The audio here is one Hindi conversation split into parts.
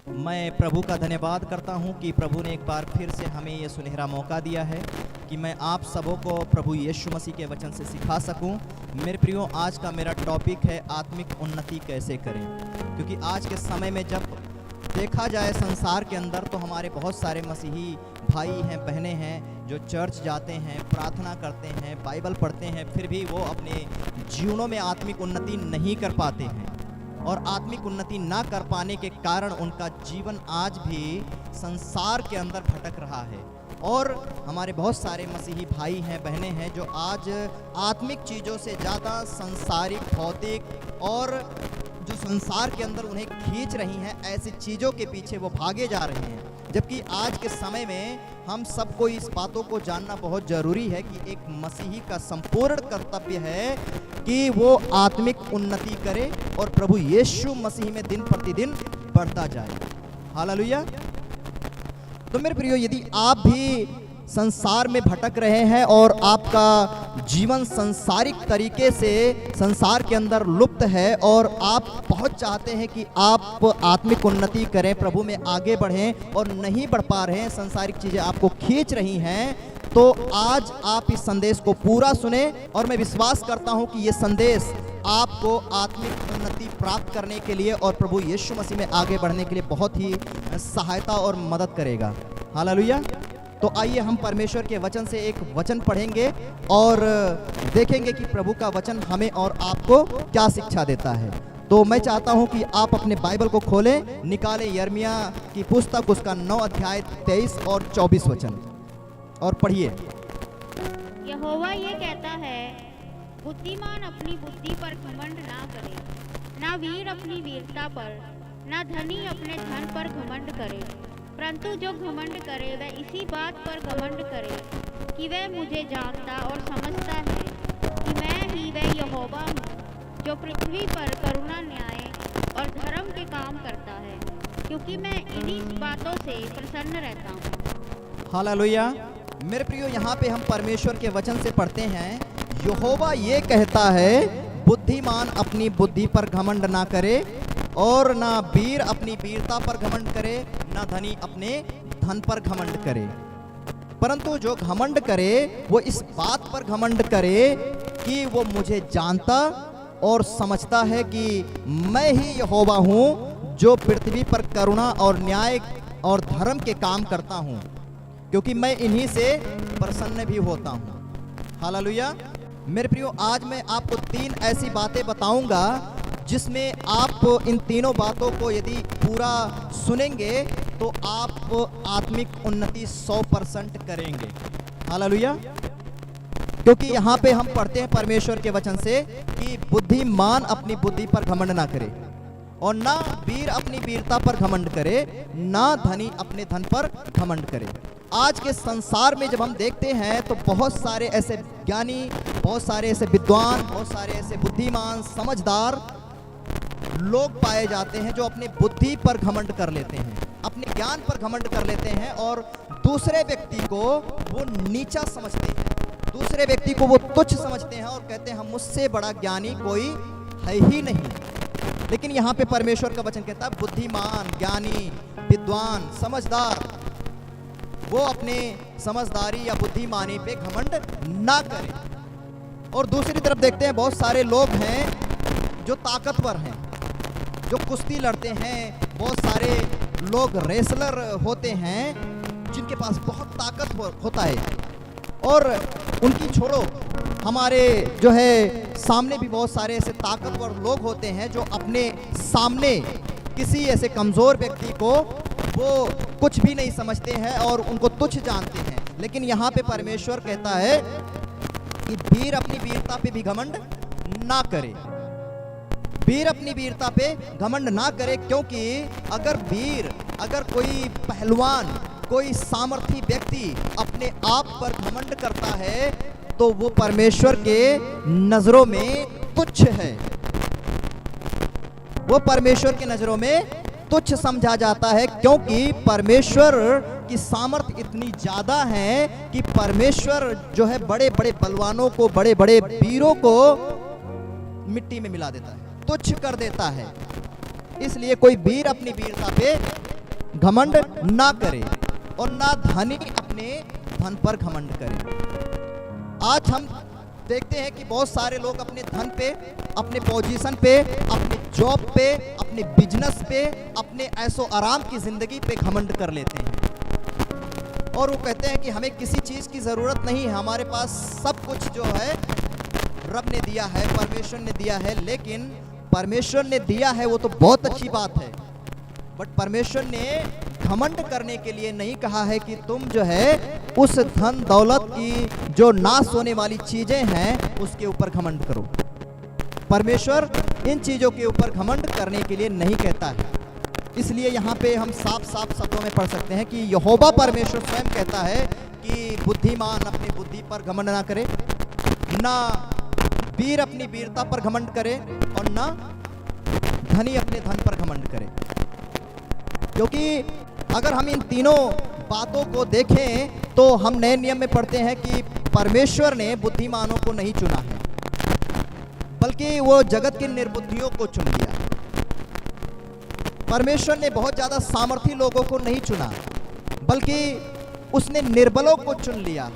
मैं प्रभु का धन्यवाद करता हूं कि प्रभु ने एक बार फिर से हमें ये सुनहरा मौका दिया है कि मैं आप सबों को प्रभु यीशु मसीह के वचन से सिखा सकूं। मेरे प्रियो, आज का मेरा टॉपिक है आत्मिक उन्नति कैसे करें। क्योंकि आज के समय में जब देखा जाए संसार के अंदर तो हमारे बहुत सारे मसीही भाई हैं, बहनें हैं जो चर्च जाते हैं, प्रार्थना करते हैं, बाइबल पढ़ते हैं, फिर भी वो अपने जीवनों में आत्मिक उन्नति नहीं कर पाते हैं। और आत्मिक उन्नति ना कर पाने के कारण उनका जीवन आज भी संसार के अंदर भटक रहा है। और हमारे बहुत सारे मसीही भाई हैं, बहनें हैं जो आज आत्मिक चीज़ों से ज़्यादा सांसारिक, भौतिक और जो संसार के अंदर उन्हें खींच रही हैं, ऐसी चीज़ों के पीछे वो भागे जा रहे हैं। जबकि आज के समय में हम सबको इस बातों को जानना बहुत ज़रूरी है कि एक मसीही का संपूर्ण कर्तव्य है कि वो आत्मिक उन्नति करे और प्रभु यीशु मसीह में दिन प्रतिदिन बढ़ता जाए। हालेलुया। तो मेरे प्रियो, यदि आप भी संसार में भटक रहे हैं और आपका जीवन सांसारिक तरीके से संसार के अंदर लुप्त है और आप बहुत चाहते हैं कि आप आत्मिक उन्नति करें, प्रभु में आगे बढ़ें और नहीं बढ़ पा रहे हैं, सांसारिक चीज़ें आपको खींच रही हैं, तो आज आप इस संदेश को पूरा सुने और मैं विश्वास करता हूं कि ये संदेश आपको आत्मिक उन्नति प्राप्त करने के लिए और प्रभु यीशु मसीह में आगे बढ़ने के लिए बहुत ही सहायता और मदद करेगा। हालेलुया। तो आइए हम परमेश्वर के वचन से एक वचन पढ़ेंगे और देखेंगे कि प्रभु का वचन हमें और आपको क्या शिक्षा देता है। तो मैं चाहता हूं कि आप अपने बाइबल को खोलें, निकालें यिर्मयाह की पुस्तक, उसका 9 अध्याय 23 और 24 वचन और पढ़िए। यहोवा ये कहता है, बुद्धिमान अपनी बुद्धि पर घमंड ना करे, ना वीर अपनी वीरता पर, ना धनी अपने धन पर घमंड करे, परंतु जो घमंड करे वह इसी बात पर घमंड करे कि वह मुझे जानता और समझता है कि मैं ही वह यहोवा हूँ जो पृथ्वी पर करुणा, न्याय और धर्म के काम करता है, क्योंकि मैं इन्हीं बातों से प्रसन्न रहता हूँ। हालेलुया। मेरे प्रियो, यहाँ पे हम परमेश्वर के वचन से पढ़ते हैं, यहोवा ये कहता है, बुद्धिमान अपनी बुद्धि पर घमंड ना करे और ना वीर अपनी वीरता पर घमंड करे, ना धनी अपने धन पर घमंड करे, परंतु जो घमंड करे वो इस बात पर घमंड करे कि वो मुझे जानता और समझता है कि मैं ही यहोवा हूँ जो पृथ्वी पर करुणा और न्याय और धर्म के काम करता हूँ, क्योंकि मैं इन्हीं से प्रसन्न भी होता हूँ। हालेलुया। मेरे प्रियो, आज मैं आपको 3 ऐसी बातें बताऊंगा जिसमें आप इन तीनों बातों को यदि पूरा सुनेंगे तो आप आत्मिक उन्नति 100% करेंगे। हालेलुया। क्योंकि यहाँ पे हम पढ़ते हैं परमेश्वर के वचन से कि बुद्धिमान अपनी बुद्धि पर घमंड ना करे और ना वीर अपनी वीरता पर घमंड करे, ना धनी अपने धन पर घमंड करे। आज के संसार में जब हम देखते हैं तो बहुत सारे ऐसे ज्ञानी, बहुत सारे ऐसे विद्वान, बहुत सारे ऐसे बुद्धिमान, समझदार लोग पाए जाते हैं जो अपने बुद्धि पर घमंड कर लेते हैं, अपने ज्ञान पर घमंड कर लेते हैं और दूसरे व्यक्ति को वो नीचा समझते हैं, दूसरे व्यक्ति को वो तुच्छ समझते हैं और कहते हैं हम मुझसे बड़ा ज्ञानी कोई है ही नहीं। लेकिन यहाँ पे परमेश्वर का वचन कहता है, बुद्धिमान, ज्ञानी, विद्वान, समझदार वो अपने समझदारी या बुद्धिमानी पे घमंड ना करें। और दूसरी तरफ देखते हैं बहुत सारे लोग हैं जो ताकतवर हैं, जो कुश्ती लड़ते हैं, बहुत सारे लोग रेसलर होते हैं जिनके पास बहुत ताकत होता है। और उनकी छोड़ो, हमारे जो है सामने भी बहुत सारे ऐसे ताकतवर लोग होते हैं जो अपने सामने किसी ऐसे कमज़ोर व्यक्ति को वो कुछ भी नहीं समझते हैं और उनको तुच्छ जानते हैं। लेकिन यहाँ पे परमेश्वर कहता है कि वीर अपनी वीरता पे भी घमंड ना करे, वीर अपनी वीरता पे घमंड ना करे, क्योंकि अगर कोई पहलवान, कोई सामर्थी व्यक्ति अपने आप पर घमंड करता है तो वो परमेश्वर के नजरों में तुच्छ है, वो परमेश्वर के नजरों में तुच्छ समझा जाता है, क्योंकि परमेश्वर की सामर्थ इतनी ज़्यादा है कि परमेश्वर जो है बड़े बड़े बलवानों को, बड़े बड़े वीरों को मिट्टी में मिला देता है, तुच्छ कर देता है। इसलिए कोई वीर अपनी वीरता पे घमंड ना करे और ना धनी अपने धन पर घमंड करे। आज हम देखते हैं कि बहुत सारे लोग अपने धन पे, अपने पोजीशन पे, अपने जॉब पे, अपने बिजनेस पे, अपने ऐशो आराम की जिंदगी पे घमंड कर लेते हैं और वो कहते हैं कि हमें किसी चीज़ की ज़रूरत नहीं है, हमारे पास सब कुछ जो है रब ने दिया है, परमेश्वर ने दिया है। लेकिन परमेश्वर ने दिया है वो तो बहुत अच्छी बात है, बट परमेश्वर ने घमंड करने के लिए नहीं कहा है कि तुम जो है उस धन दौलत की जो नाश होने वाली चीजें हैं उसके ऊपर घमंड करो। परमेश्वर इन चीजों के ऊपर घमंड करने के लिए नहीं कहता है। इसलिए यहाँ पे हम साफ साफ शब्दों में पढ़ सकते हैं कि यहोवा परमेश्वर स्वयं कहता है कि बुद्धिमान अपनी बुद्धि पर घमंड ना करे, ना वीर अपनी वीरता पर घमंड करे और ना धनी अपने धन पर घमंड करे। क्योंकि अगर हम इन तीनों बातों को देखें तो हम नए नियम में पढ़ते हैं कि परमेश्वर ने बुद्धिमानों को नहीं चुना है, बल्कि वो जगत के निर्बुद्धियों को चुन लिया। परमेश्वर ने बहुत ज़्यादा सामर्थी लोगों को नहीं चुना, बल्कि उसने निर्बलों को चुन लिया।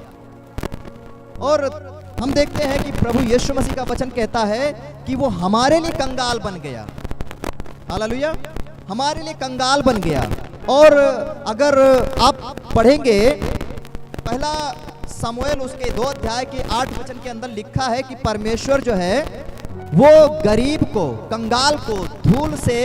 और हम देखते हैं कि प्रभु यीशु मसीह का वचन कहता है कि वो हमारे लिए कंगाल बन गया। हालेलुया, हमारे लिए कंगाल बन गया। और अगर आप पढ़ेंगे पहला समूएल उसके 2 अध्याय के 8 वचन के अंदर लिखा है कि परमेश्वर जो है वो गरीब को, कंगाल को धूल से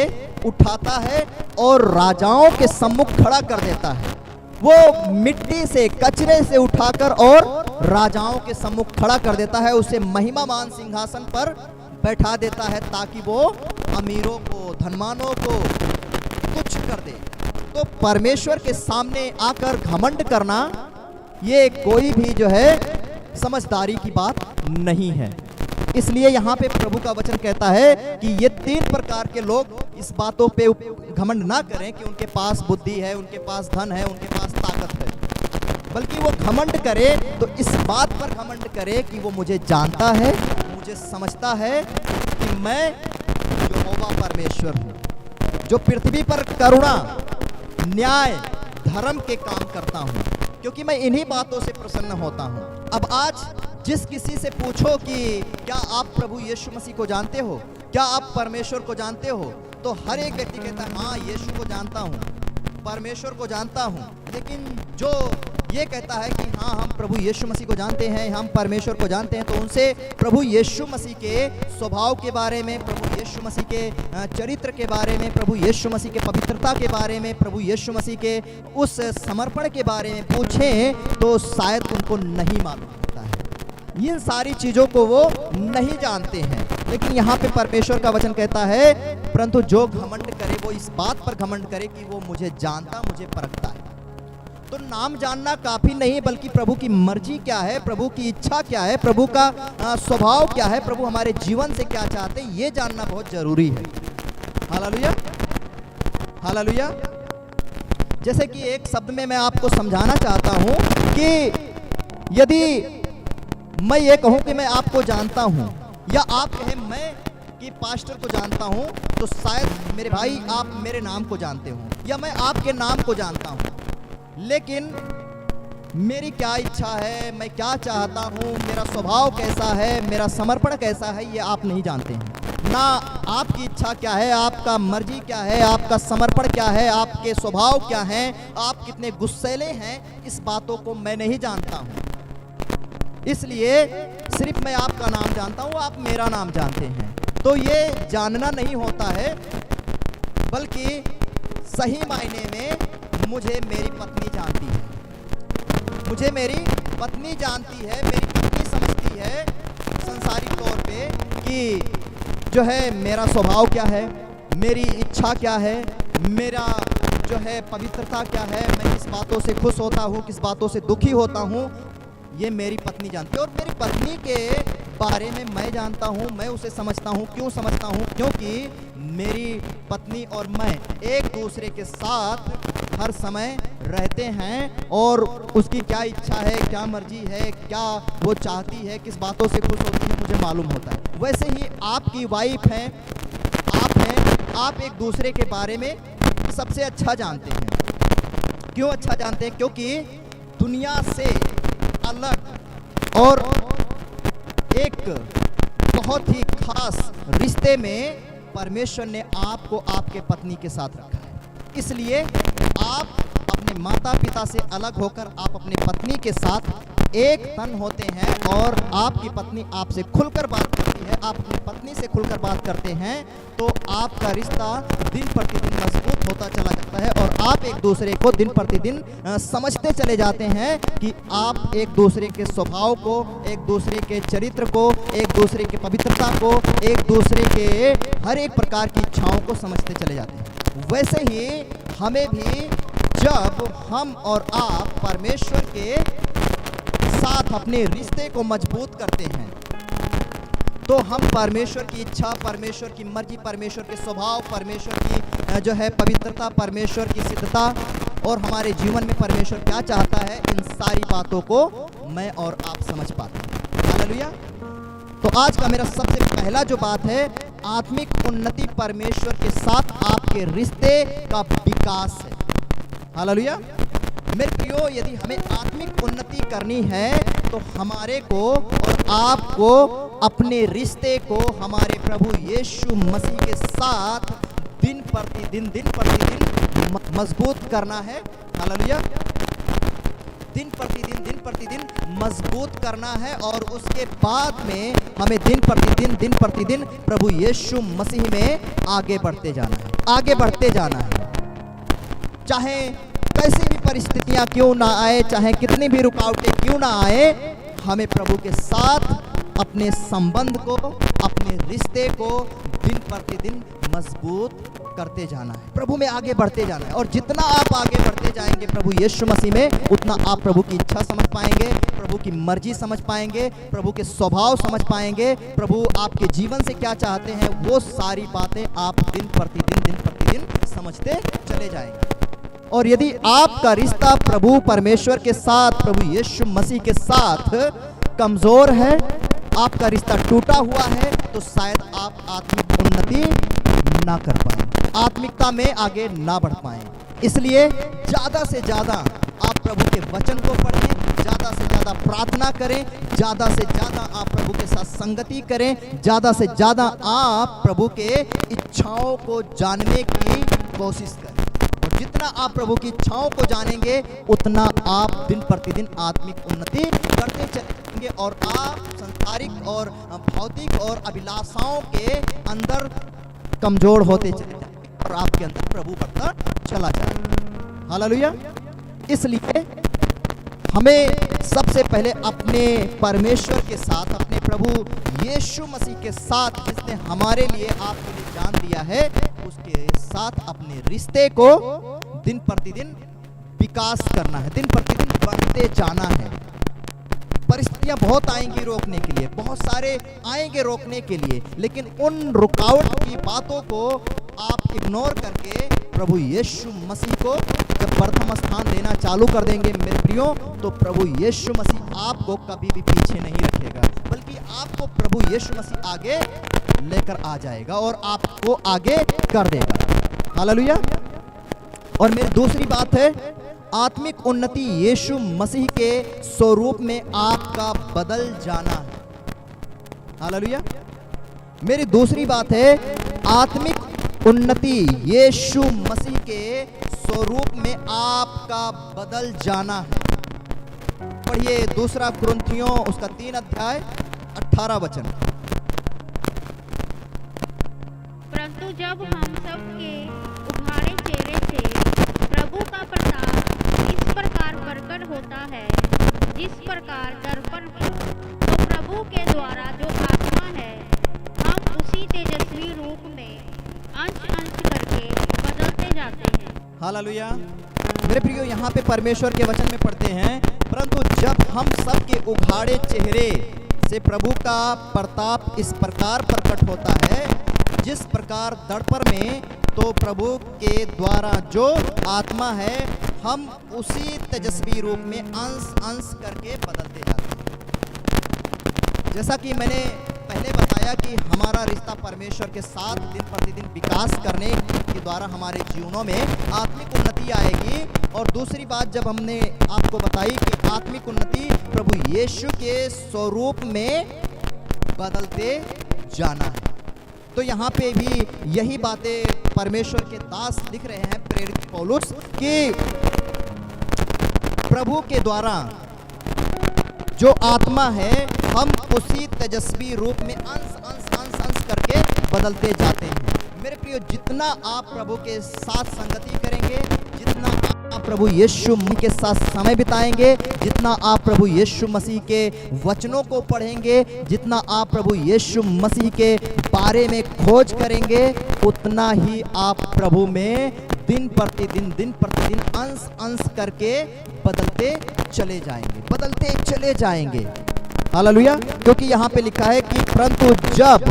उठाता है और राजाओं के सम्मुख खड़ा कर देता है। वो मिट्टी से, कचरे से उठाकर और राजाओं के सम्मुख खड़ा कर देता है, उसे महिमामान सिंहासन पर बैठा देता है ताकि वो अमीरों को, धनवानों को तुच्छ कर दे। तो परमेश्वर के सामने आकर घमंड करना ये कोई भी जो है समझदारी की बात नहीं है। इसलिए यहाँ पे प्रभु का वचन कहता है कि ये 3 प्रकार के लोग इस बातों पे घमंड ना करें कि उनके पास बुद्धि है, उनके पास धन है, उनके पास ताकत है, बल्कि वो घमंड करे तो इस बात पर घमंड करे कि वो मुझे जानता है, मुझे समझता है कि मैं यहोवा परमेश्वर हूँ जो पृथ्वी पर करुणा, न्याय, धर्म के काम करता हूँ, क्योंकि मैं इन्हीं बातों से प्रसन्न होता हूँ। अब आज जिस किसी से पूछो कि क्या आप प्रभु यीशु मसीह को जानते हो, क्या आप परमेश्वर को जानते हो, तो हर एक व्यक्ति कहता है हाँ यीशु को जानता हूँ, परमेश्वर को जानता हूँ। लेकिन जो ये कहता है कि हाँ हम प्रभु यीशु मसीह को जानते हैं, हम परमेश्वर को जानते हैं, तो उनसे प्रभु यीशु मसीह के स्वभाव के बारे में, प्रभु यीशु मसीह के चरित्र के बारे में, प्रभु यीशु मसीह के पवित्रता के बारे में, प्रभु यीशु मसीह के उस समर्पण के बारे में पूछें तो शायद उनको नहीं मालूम होता है। इन सारी चीज़ों को वो नहीं जानते हैं। लेकिन यहाँ पे परमेश्वर का वचन कहता है परंतु जो घमंड करे वो इस बात पर घमंड करे कि वो मुझे जानता, मुझे परखता है। तो नाम जानना काफी नहीं, बल्कि प्रभु की मर्जी क्या है, प्रभु की इच्छा क्या है, प्रभु का स्वभाव क्या है, प्रभु हमारे जीवन से क्या चाहते हैं, ये जानना बहुत जरूरी है। Hallelujah, hallelujah. जैसे कि एक शब्द में मैं आपको समझाना चाहता हूं कि यदि मैं ये कहूं कि मैं आपको जानता हूं, या आप कहें मैं कि पास्टर को जानता हूं, तो शायद मेरे भाई आप मेरे नाम को जानते हो या मैं आपके नाम को जानता हूं, लेकिन मेरी क्या इच्छा है, मैं क्या चाहता हूँ, मेरा स्वभाव कैसा है, मेरा समर्पण कैसा है, ये आप नहीं जानते हैं। ना आपकी इच्छा क्या है, आपका मर्जी क्या है, आपका समर्पण क्या है, आपके स्वभाव क्या हैं, आप कितने गुस्सैले हैं, इस बातों को मैं नहीं जानता हूँ। इसलिए सिर्फ मैं आपका नाम जानता हूँ, आप मेरा नाम जानते हैं। तो ये जानना नहीं होता है, बल्कि सही मायने में मुझे मेरी पत्नी जानती है, मुझे मेरी पत्नी जानती है, मेरी पत्नी समझती है संसारिक तौर पे कि जो है मेरा स्वभाव क्या है, मेरी इच्छा क्या है, मेरा जो है पवित्रता क्या है, मैं किस बातों से खुश होता हूँ, किस बातों से दुखी होता हूँ, ये मेरी पत्नी जानती है। और मेरी पत्नी के बारे में मैं जानता हूँ, मैं उसे समझता हूँ। क्यों समझता हूँ? क्योंकि मेरी पत्नी और मैं एक दूसरे के साथ हर समय रहते हैं और उसकी क्या इच्छा है, क्या मर्जी है, क्या वो चाहती है, किस बातों से खुश होती है, मुझे मालूम होता है। वैसे ही आपकी वाइफ हैं, आप हैं, आप एक दूसरे के बारे में सबसे अच्छा जानते हैं। क्यों अच्छा जानते हैं? क्योंकि दुनिया से अलग और एक बहुत ही खास रिश्ते में परमेश्वर ने आपको आपके पत्नी के साथ रखा है। इसलिए आप अपने माता पिता से अलग होकर आप अपनी पत्नी के साथ एक तन होते हैं और आपकी पत्नी आपसे खुलकर बात करती है, आप अपनी पत्नी से खुलकर बात करते हैं, तो आपका रिश्ता दिन प्रतिदिन मजबूत होता चला जाता है और आप एक दूसरे को दिन प्रतिदिन समझते चले जाते हैं कि आप एक दूसरे के स्वभाव को, एक दूसरे के चरित्र को, एक दूसरे की पवित्रता को, एक दूसरे के हर एक प्रकार की इच्छाओं को समझते चले जाते हैं। वैसे ही हमें भी जब हम और आप परमेश्वर के साथ अपने रिश्ते को मजबूत करते हैं तो हम परमेश्वर की इच्छा, परमेश्वर की मर्जी, परमेश्वर के स्वभाव, परमेश्वर की जो है पवित्रता, परमेश्वर की सिद्धता और हमारे जीवन में परमेश्वर क्या चाहता है, इन सारी बातों को मैं और आप समझ पाते हैं। हालेलुया। तो आज का मेरा सबसे पहला जो बात है, आत्मिक उन्नति परमेश्वर के साथ आपके रिश्ते का विकास है। हालेलुया। मेरे प्रियो, यदि हमें आत्मिक उन्नति करनी है तो हमारे को और आपको अपने रिश्ते को हमारे प्रभु यीशु मसीह के साथ दिन प्रतिदिन मजबूत करना है। हालेलुया। दिन प्रतिदिन मजबूत करना है और उसके बाद में हमें दिन प्रतिदिन प्रभु यीशु मसीह में आगे बढ़ते जाना है। चाहे कैसी भी परिस्थितियां क्यों ना आए, चाहे कितनी भी रुकावटें क्यों ना आए, हमें प्रभु के साथ अपने संबंध को, अपने रिश्ते को दिन प्रतिदिन मजबूत करते जाना है, प्रभु में आगे बढ़ते जाना है। और जितना आप आगे बढ़ते जाएंगे प्रभु यीशु मसीह में, उतना आप प्रभु की इच्छा समझ पाएंगे, प्रभु की मर्जी समझ पाएंगे, प्रभु के स्वभाव समझ पाएंगे, प्रभु आपके जीवन से क्या चाहते हैं, वो सारी बातें आप दिन प्रतिदिन समझते चले जाएंगे। और यदि आपका रिश्ता प्रभु परमेश्वर के साथ, प्रभु यीशु मसीह के साथ कमजोर है, आपका रिश्ता टूटा हुआ है, तो शायद आप आत्मिक उन्नति ना कर पाए, आत्मिकता में आगे ना बढ़ पाए। इसलिए ज़्यादा से ज़्यादा आप प्रभु के वचन को पढ़ें, ज़्यादा से ज़्यादा प्रार्थना करें, ज़्यादा से ज़्यादा आप प्रभु के साथ संगति करें, ज़्यादा से ज़्यादा आप प्रभु के इच्छाओं को जानने की कोशिश करें। और जितना आप प्रभु की इच्छाओं को जानेंगे, उतना आप दिन प्रतिदिन आत्मिक उन्नति करते चलेंगे और आप सांसारिक और भौतिक और अभिलाषाओं के अंदर कमजोर होते चले जाएंगे और आपके अंदर प्रभु बढ़ता चला जाएगा। हालेलुया। इसलिए हमें सबसे पहले अपने परमेश्वर के साथ, अपने प्रभु यीशु मसीह के साथ, जिसने हमारे लिए आपके लिए जान दिया है, उसके साथ अपने रिश्ते को दिन प्रतिदिन विकास करना है, दिन प्रतिदिन बढ़ते जाना है। परिस्थितियां बहुत आएंगी रोकने के लिए, बहुत सारे आएंगे रोकने के लिए, लेकिन उन रुकावट की बातों को आप इग्नोर करके प्रभु यीशु मसीह को जब प्रथम स्थान देना चालू कर देंगे मेरे प्रियो, तो प्रभु यीशु मसीह आपको कभी भी पीछे नहीं रखेगा, बल्कि आपको प्रभु यीशु मसीह आगे लेकर आ जाएगा और आपको आगे कर देगा। हालेलुया। और मेरी दूसरी बात है, आत्मिक उन्नति यीशु मसीह के स्वरूप में आपका बदल जाना है। हालेलुया। मेरी दूसरी बात है, आत्मिक उन्नति यीशु मसीह के स्वरूप में आपका बदल जाना है। पढ़िए 2 कुरिन्थियों उसका 3 अध्याय 18 वचन। परंतु जब हम सब के उघाड़े चेहरे से प्रभु का प्रताप इस प्रकार प्रकट होता है, जिस प्रकार दर्पण में, तो प्रभु के द्वारा जो आत्मा है, हम उसी तेजस्वी रूप में अंश करके बदलते जाते हैं। हालेलुया। मेरे प्रियो, यहाँ पे परमेश्वर के वचन में पढ़ते हैं, परंतु जब हम सब के उघाड़े चेहरे से प्रभु का प्रताप इस प्रकार प्रकट होता है, जिस प्रकार दर्पण में, तो प्रभु के द्वारा जो आत्मा है, हम उसी तेजस्वी रूप में अंश करके बदलते जाते हैं। जैसा कि मैंने पहले बताया कि हमारा रिश्ता परमेश्वर के साथ दिन प्रतिदिन विकास करने के द्वारा हमारे जीवनों में आत्मिक उन्नति आएगी और दूसरी बात जब हमने आपको बताई कि आत्मिक उन्नति प्रभु यीशु के स्वरूप में बदलते जाना है, तो यहाँ पे भी यही बातें परमेश्वर के दास लिख रहे हैं प्रेरित पौलुस कि प्रभु के द्वारा जो आत्मा है हम उसी तेजस्वी रूप में अंश करके बदलते जाते हैं। मेरे प्रियो, जितना आप प्रभु के साथ संगति करेंगे, जितना आप प्रभु यीशु मसीह के साथ समय बिताएंगे, जितना आप प्रभु यीशु मसीह के वचनों को पढ़ेंगे, जितना आप प्रभु यीशु मसीह के बारे में खोज करेंगे, उतना ही आप प्रभु में दिन प्रतिदिन अंश करके बदलते चले जाएंगे। हालेलुया। क्योंकि यहाँ पे लिखा है कि परंतु जब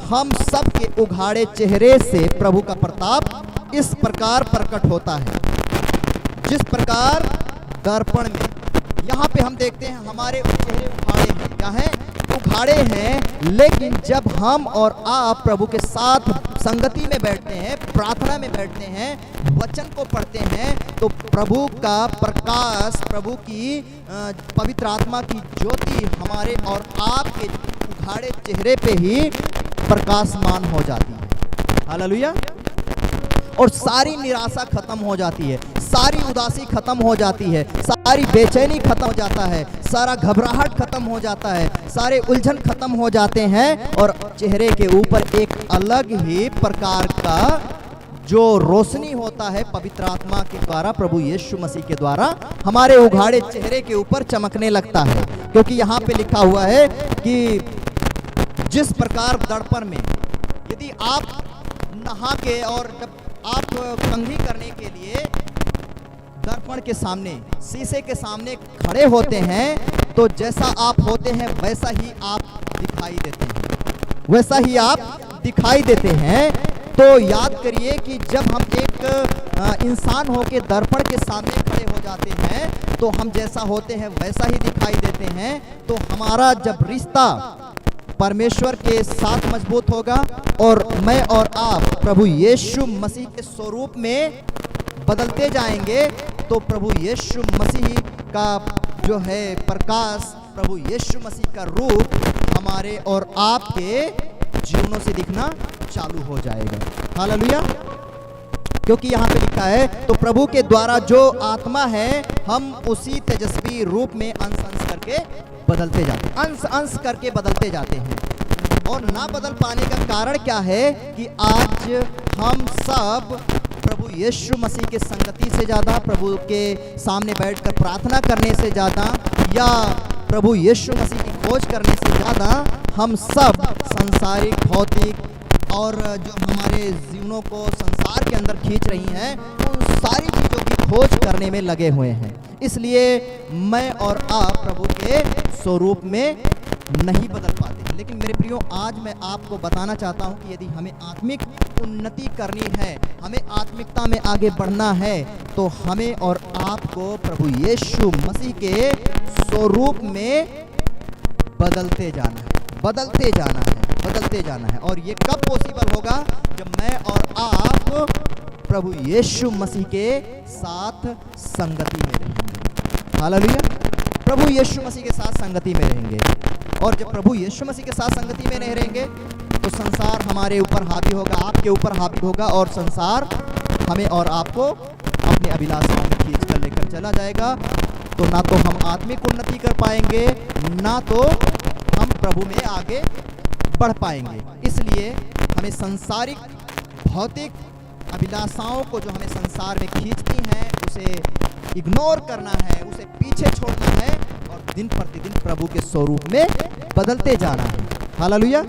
हम सब के उघाड़े चेहरे से प्रभु का प्रताप इस प्रकार प्रकट होता है, जिस प्रकार दर्पण में, यहाँ पे हम देखते हैं हमारे चेहरे उघाड़े हैं, क्या है? उघाड़े हैं। लेकिन जब हम और आप प्रभु के साथ संगति में बैठते हैं, प्रार्थना में बैठते हैं, वचन को पढ़ते हैं, तो प्रभु का प्रकाश, प्रभु की पवित्र आत्मा की ज्योति हमारे और आपके उघाड़े चेहरे पे ही प्रकाशमान हो जाती है। हालेलुया। और सारी निराशा खत्म हो जाती है, सारी उदासी खत्म हो जाती है, सारी बेचैनी खत्म हो जाता है, सारा घबराहट खत्म हो जाता है, सारे उलझन खत्म हो जाते हैं और चेहरे के ऊपर एक अलग ही प्रकार का जो रोशनी होता है पवित्र आत्मा के द्वारा, प्रभु यीशु मसीह के द्वारा हमारे उघाड़े चेहरे के ऊपर चमकने लगता है। क्योंकि यहाँ पे लिखा हुआ है कि जिस प्रकार दर्पण में यदि आप नहा के और जब आप कंघी करने के लिए दर्पण के सामने, शीशे के सामने खड़े होते हैं, तो जैसा आप होते हैं वैसा ही आप दिखाई देते हैं। तो याद करिए कि जब हम एक इंसान होके दर्पण के सामने खड़े हो जाते हैं तो हम जैसा होते हैं वैसा ही दिखाई देते हैं। तो हमारा जब रिश्ता परमेश्वर के साथ मजबूत होगा और मैं और आप प्रभु यीशु मसीह के स्वरूप में बदलते जाएंगे, तो प्रभु यीशु मसीह का जो है प्रकाश, प्रभु यीशु मसीह का रूप हमारे और आपके जीवनों से दिखना चालू हो जाएगा। हालेलुया। क्योंकि यहाँ पे लिखा है तो प्रभु के द्वारा जो आत्मा है हम उसी तेजस्वी रूप में अंश करके बदलते जाते हैं। और ना बदल पाने का कारण क्या है कि आज हम सब प्रभु यीशु मसीह के संगति से ज़्यादा, प्रभु के सामने बैठकर प्रार्थना करने से ज़्यादा या प्रभु यीशु मसीह की खोज करने से ज़्यादा हम सब सांसारिक, भौतिक और जो हमारे जीवनों को संसार के अंदर खींच रही हैं, उन सारी चीज़ों की खोज करने में लगे हुए हैं। इसलिए मैं और आप प्रभु के स्वरूप में नहीं बदल पाते। लेकिन मेरे प्रियो, आज मैं आपको बताना चाहता हूं कि यदि हमें आत्मिक उन्नति करनी है, हमें आत्मिकता में आगे बढ़ना है, तो हमें और आपको प्रभु यीशु मसीह के स्वरूप में बदलते जाना है। और ये कब पॉसिबल होगा? जब मैं और आप प्रभु यीशु मसीह के साथ संगति में रहेंगे। हालेलुया। प्रभु यीशु मसीह के साथ संगति में रहेंगे। और जब प्रभु यीशु मसीह के साथ संगति में नहीं रहेंगे तो संसार हमारे ऊपर हावी होगा, आपके ऊपर हावी होगा, और संसार हमें और आपको अपने अभिलाषा में खींच कर लेकर चला जाएगा। तो ना तो हम आत्मिक उन्नति कर पाएंगे, ना तो हम प्रभु में आगे बढ़ पाएंगे। इसलिए हमें संसारिक, भौतिक अभिलाषाओं को जो हमें संसार में खींचती हैं उसे इग्नोर करना है, उसे पीछे छोड़ना है और दिन प्रतिदिन प्रभु के स्वरूप में बदलते जाना है। हालेलुया।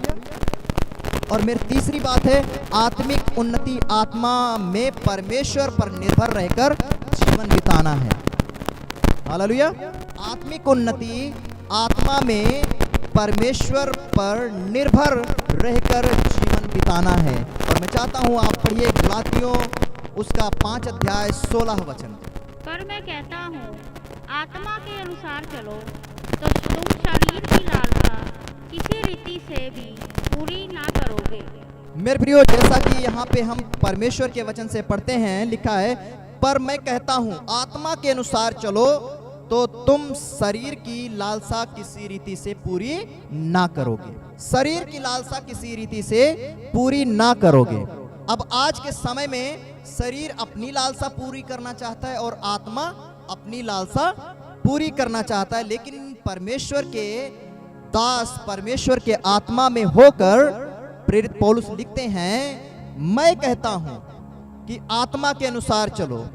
और मेरी तीसरी बात है आत्मिक उन्नति, आत्मा में परमेश्वर पर निर्भर रहकर जीवन बिताना है। हालेलुया। आत्मिक उन्नति आत्मा में परमेश्वर पर निर्भर रहकर जीवन बिताना है। और मैं चाहता हूं आप पढ़िए गलातियों उसका 5 अध्याय 16 वचन। पर मैं कहता हूँ आत्मा के अनुसार चलो तो तुम शरीर की लालसा किसी रीति से भी पूरी ना करोगे। मेरे प्रियो, जैसा कि यहाँ पे हम परमेश्वर के वचन से पढ़ते हैं, लिखा है पर मैं कहता हूं आत्मा के अनुसार चलो तो तुम शरीर की लालसा किसी रीति से पूरी ना करोगे। शरीर की लालसा किसी रीति से पूरी ना करोगे। अब आज के समय में शरीर अपनी लालसा पूरी करना चाहता है और आत्मा अपनी लालसा पूरी करना चाहता है, लेकिन परमेश्वर के दास परमेश्वर के आत्मा में होकर प्रेरित पौलुस लिखते हैं, मैं कहता हूं कि आत्मा के अनुसार चलो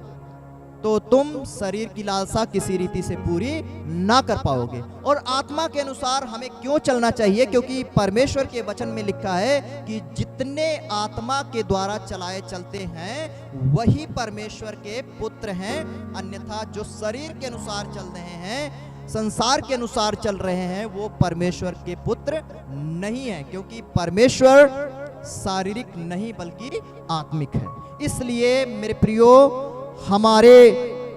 तो तुम शरीर की लालसा किसी रीति से पूरी ना कर पाओगे। और आत्मा के अनुसार हमें क्यों चलना चाहिए? क्योंकि परमेश्वर के वचन में लिखा है कि जितने आत्मा के द्वारा चलाए चलते हैं वही परमेश्वर के पुत्र हैं, अन्यथा जो शरीर के अनुसार चल रहे हैं, संसार के अनुसार चल रहे हैं, वो परमेश्वर के पुत्र नहीं है, क्योंकि परमेश्वर शारीरिक नहीं बल्कि आत्मिक है। इसलिए मेरे प्रियो, हमारे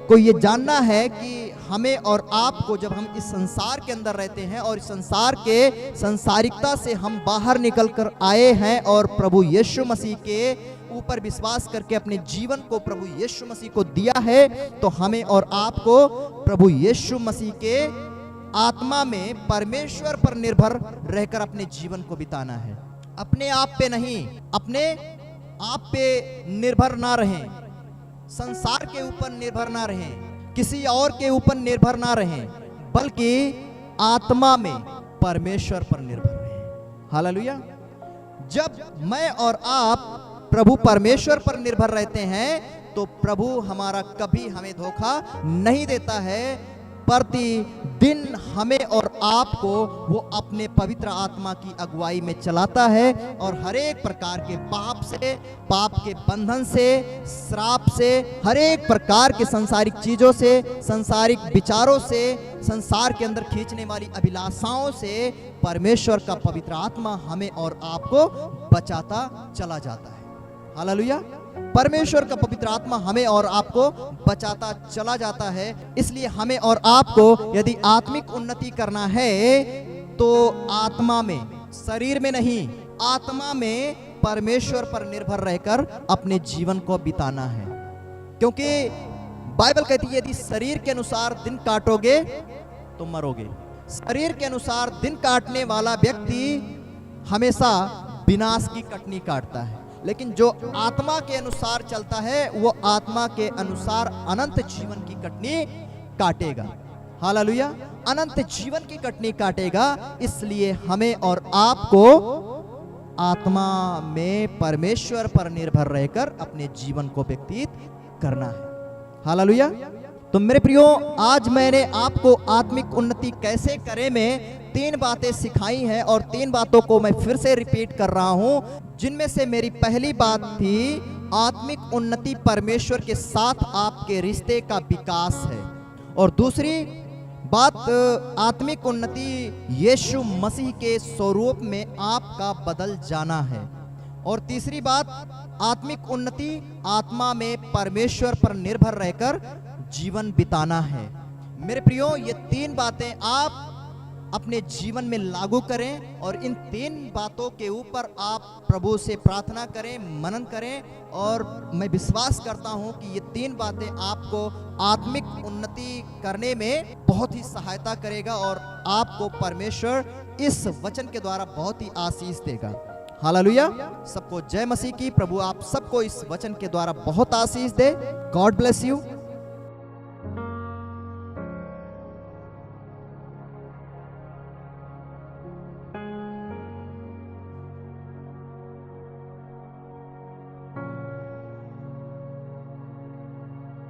को ये जानना है कि हमें और आपको, जब हम इस संसार के अंदर रहते हैं और इस संसार के संसारिकता से हम बाहर निकल कर आए हैं और प्रभु यीशु मसीह के ऊपर विश्वास करके अपने जीवन को प्रभु यीशु मसीह को दिया है, तो हमें और आपको प्रभु यीशु मसीह के आत्मा में परमेश्वर पर निर्भर रहकर अपने जीवन को बिताना है। अपने आप पे नहीं, अपने आप पे निर्भर ना रहें, संसार के ऊपर निर्भर ना रहें, किसी और के ऊपर निर्भर ना रहें, बल्कि आत्मा में परमेश्वर पर निर्भर रहें। हालेलुया। जब मैं और आप प्रभु परमेश्वर पर निर्भर रहते हैं तो प्रभु हमारा कभी हमें धोखा नहीं देता है। प्रतिदिन हमें और आपको वो अपने पवित्र आत्मा की अगुवाई में चलाता है और हर एक प्रकार के पाप से, पाप के बंधन से, श्राप से, हर एक प्रकार के संसारिक चीजों से, संसारिक विचारों से, संसार के अंदर खींचने वाली अभिलाषाओं से परमेश्वर का पवित्र आत्मा हमें और आपको बचाता चला जाता है। हालेलुया। परमेश्वर का पवित्र आत्मा हमें और आपको बचाता चला जाता है। इसलिए हमें और आपको यदि आत्मिक उन्नति करना है तो आत्मा में, शरीर में नहीं, आत्मा में परमेश्वर पर निर्भर रहकर अपने जीवन को बिताना है। क्योंकि बाइबल कहती है यदि शरीर के अनुसार दिन काटोगे तो मरोगे। शरीर के अनुसार दिन काटने वाला व्यक्ति हमेशा विनाश की कटनी काटता है, लेकिन जो आत्मा के अनुसार चलता है वो आत्मा के अनुसार अनंत जीवन की कटनी काटेगा। हालेलुया। अनंत जीवन की कटनी काटेगा। इसलिए हमें और आपको आत्मा में परमेश्वर पर निर्भर रहकर अपने जीवन को व्यतीत करना है। हालेलुया। तो मेरे प्रियो, आज मैंने आपको आत्मिक उन्नति कैसे करें में 3 बातें सिखाई हैं और 3 बातों को मैं फिर से रिपीट कर रहा हूं, जिनमें से मेरी पहली बात थी आत्मिक उन्नति परमेश्वर के साथ आपके रिश्ते का विकास है, और दूसरी बात आत्मिक उन्नति यीशु मसीह के स्वरूप में आपका बदल जाना है, और तीसरी बात आत्मिक उन्नति आत्मा में परमेश्वर पर निर्भर रहकर जीवन बिताना है। मेरे प्रियो, ये 3 बातें आप अपने जीवन में लागू करें और इन 3 बातों के ऊपर आप प्रभु से प्रार्थना करें, मनन करें, और मैं विश्वास करता हूं कि ये 3 बातें आपको आत्मिक उन्नति करने में बहुत ही सहायता करेगा और आपको परमेश्वर इस वचन के द्वारा बहुत ही आशीष देगा। हालेलुया। सबको जय मसीह की। प्रभु आप सबको इस वचन के द्वारा बहुत आशीष दे। God bless you.